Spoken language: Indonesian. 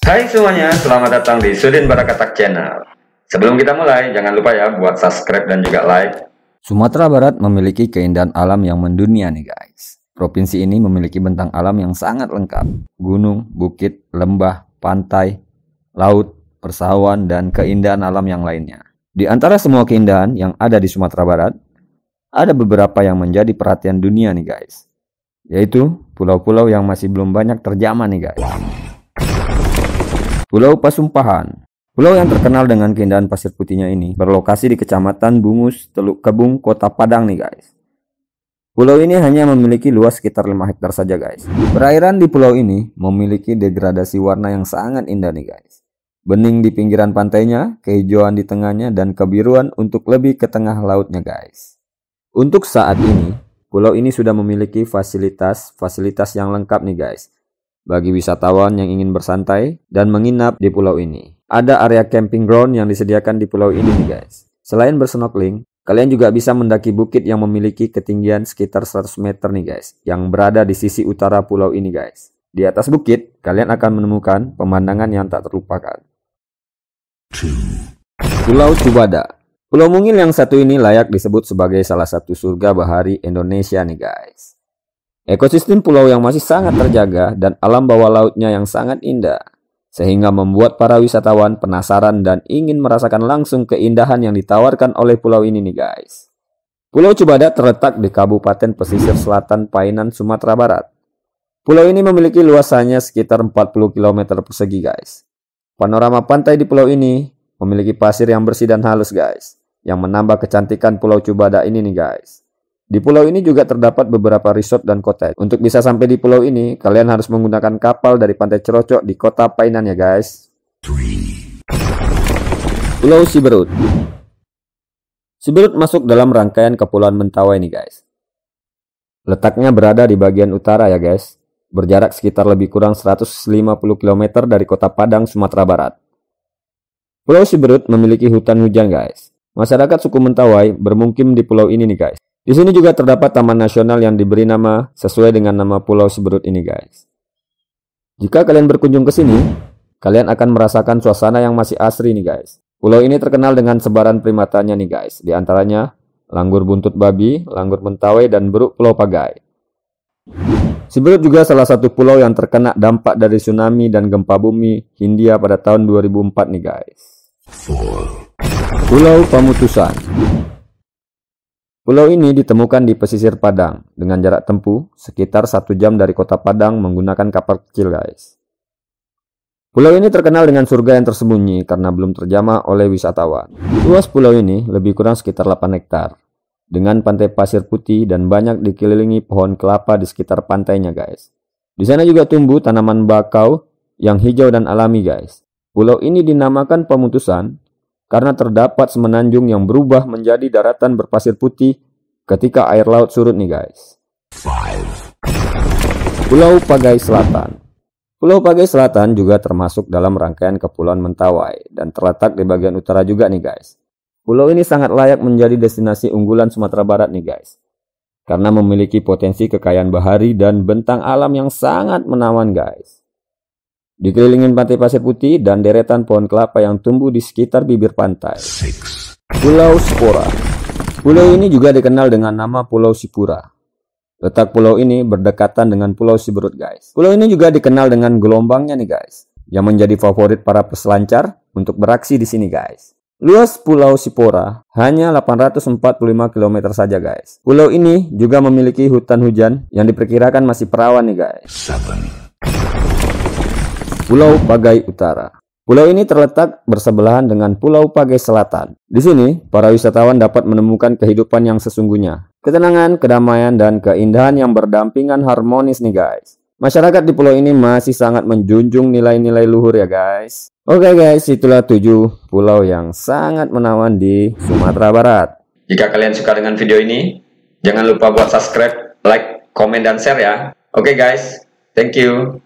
Hai semuanya, selamat datang di Sudin Barakatak Channel. Sebelum kita mulai, jangan lupa ya buat subscribe dan juga like. Sumatera Barat memiliki keindahan alam yang mendunia nih guys. Provinsi ini memiliki bentang alam yang sangat lengkap. Gunung, bukit, lembah, pantai, laut, persawahan, dan keindahan alam yang lainnya. Di antara semua keindahan yang ada di Sumatera Barat, ada beberapa yang menjadi perhatian dunia nih guys. Yaitu pulau-pulau yang masih belum banyak terjamah nih guys. Pulau Pasumpahan. Pulau yang terkenal dengan keindahan pasir putihnya ini berlokasi di Kecamatan Bungus, Teluk Kebung, Kota Padang nih guys. Pulau ini hanya memiliki luas sekitar 5 hektar saja guys. Perairan di pulau ini memiliki degradasi warna yang sangat indah nih guys. Bening di pinggiran pantainya, kehijauan di tengahnya, dan kebiruan untuk lebih ke tengah lautnya guys. Untuk saat ini, pulau ini sudah memiliki fasilitas yang lengkap nih guys. Bagi wisatawan yang ingin bersantai dan menginap di pulau ini. Ada area camping ground yang disediakan di pulau ini nih guys. Selain bersnorkeling, kalian juga bisa mendaki bukit yang memiliki ketinggian sekitar 100 meter nih guys. Yang berada di sisi utara pulau ini guys. Di atas bukit, kalian akan menemukan pemandangan yang tak terlupakan. Pulau Cubada. Pulau Mungil yang satu ini layak disebut sebagai salah satu surga bahari Indonesia nih guys. Ekosistem pulau yang masih sangat terjaga dan alam bawah lautnya yang sangat indah. Sehingga membuat para wisatawan penasaran dan ingin merasakan langsung keindahan yang ditawarkan oleh pulau ini nih guys. Pulau Cubada terletak di Kabupaten Pesisir Selatan Painan, Sumatera Barat. Pulau ini memiliki luasannya sekitar 40 km persegi guys. Panorama pantai di pulau ini memiliki pasir yang bersih dan halus guys. Yang menambah kecantikan Pulau Cubada ini nih guys. Di pulau ini juga terdapat beberapa resort dan cottage. Untuk bisa sampai di pulau ini, kalian harus menggunakan kapal dari Pantai Cerocok di Kota Painan ya guys. Pulau Siberut. Siberut masuk dalam rangkaian Kepulauan Mentawai nih guys. Letaknya berada di bagian utara ya guys. Berjarak sekitar lebih kurang 150 km dari Kota Padang, Sumatera Barat. Pulau Siberut memiliki hutan hujan guys. Masyarakat suku Mentawai bermukim di pulau ini nih guys. Di sini juga terdapat taman nasional yang diberi nama sesuai dengan nama Pulau Siberut ini guys. Jika kalian berkunjung ke sini, kalian akan merasakan suasana yang masih asri nih guys. Pulau ini terkenal dengan sebaran primatanya nih guys. Di antaranya langgur buntut babi, langgur mentawai, dan beruk pulau pagai. Siberut juga salah satu pulau yang terkena dampak dari tsunami dan gempa bumi Hindia pada tahun 2004 nih guys. Pulau Pamutusan. Pulau ini ditemukan di pesisir Padang dengan jarak tempuh sekitar 1 jam dari Kota Padang menggunakan kapal kecil guys. Pulau ini terkenal dengan surga yang tersembunyi karena belum terjamah oleh wisatawan. Luas pulau ini lebih kurang sekitar 8 hektar dengan pantai pasir putih dan banyak dikelilingi pohon kelapa di sekitar pantainya guys. Di sana juga tumbuh tanaman bakau yang hijau dan alami guys. Pulau ini dinamakan Pamutusan karena terdapat semenanjung yang berubah menjadi daratan berpasir putih ketika air laut surut nih guys. Pulau Pagai Selatan. Pulau Pagai Selatan juga termasuk dalam rangkaian Kepulauan Mentawai dan terletak di bagian utara juga nih guys. Pulau ini sangat layak menjadi destinasi unggulan Sumatera Barat nih guys. Karena memiliki potensi kekayaan bahari dan bentang alam yang sangat menawan guys. Dikelilingin pantai pasir putih dan deretan pohon kelapa yang tumbuh di sekitar bibir pantai. Pulau Sipora. Pulau ini juga dikenal dengan nama Pulau Sipura. Letak pulau ini berdekatan dengan Pulau Siberut guys. Pulau ini juga dikenal dengan gelombangnya nih guys, yang menjadi favorit para peselancar untuk beraksi di sini guys. Luas Pulau Sipora hanya 845 km saja guys. Pulau ini juga memiliki hutan hujan yang diperkirakan masih perawan nih guys. Pulau Pagai Utara. Pulau ini terletak bersebelahan dengan Pulau Pagai Selatan. Di sini, para wisatawan dapat menemukan kehidupan yang sesungguhnya. Ketenangan, kedamaian, dan keindahan yang berdampingan harmonis nih guys. Masyarakat di pulau ini masih sangat menjunjung nilai-nilai luhur ya guys. Oke guys, itulah 7 pulau yang sangat menawan di Sumatera Barat. Jika kalian suka dengan video ini, jangan lupa buat subscribe, like, komen, dan share ya. Oke guys, thank you.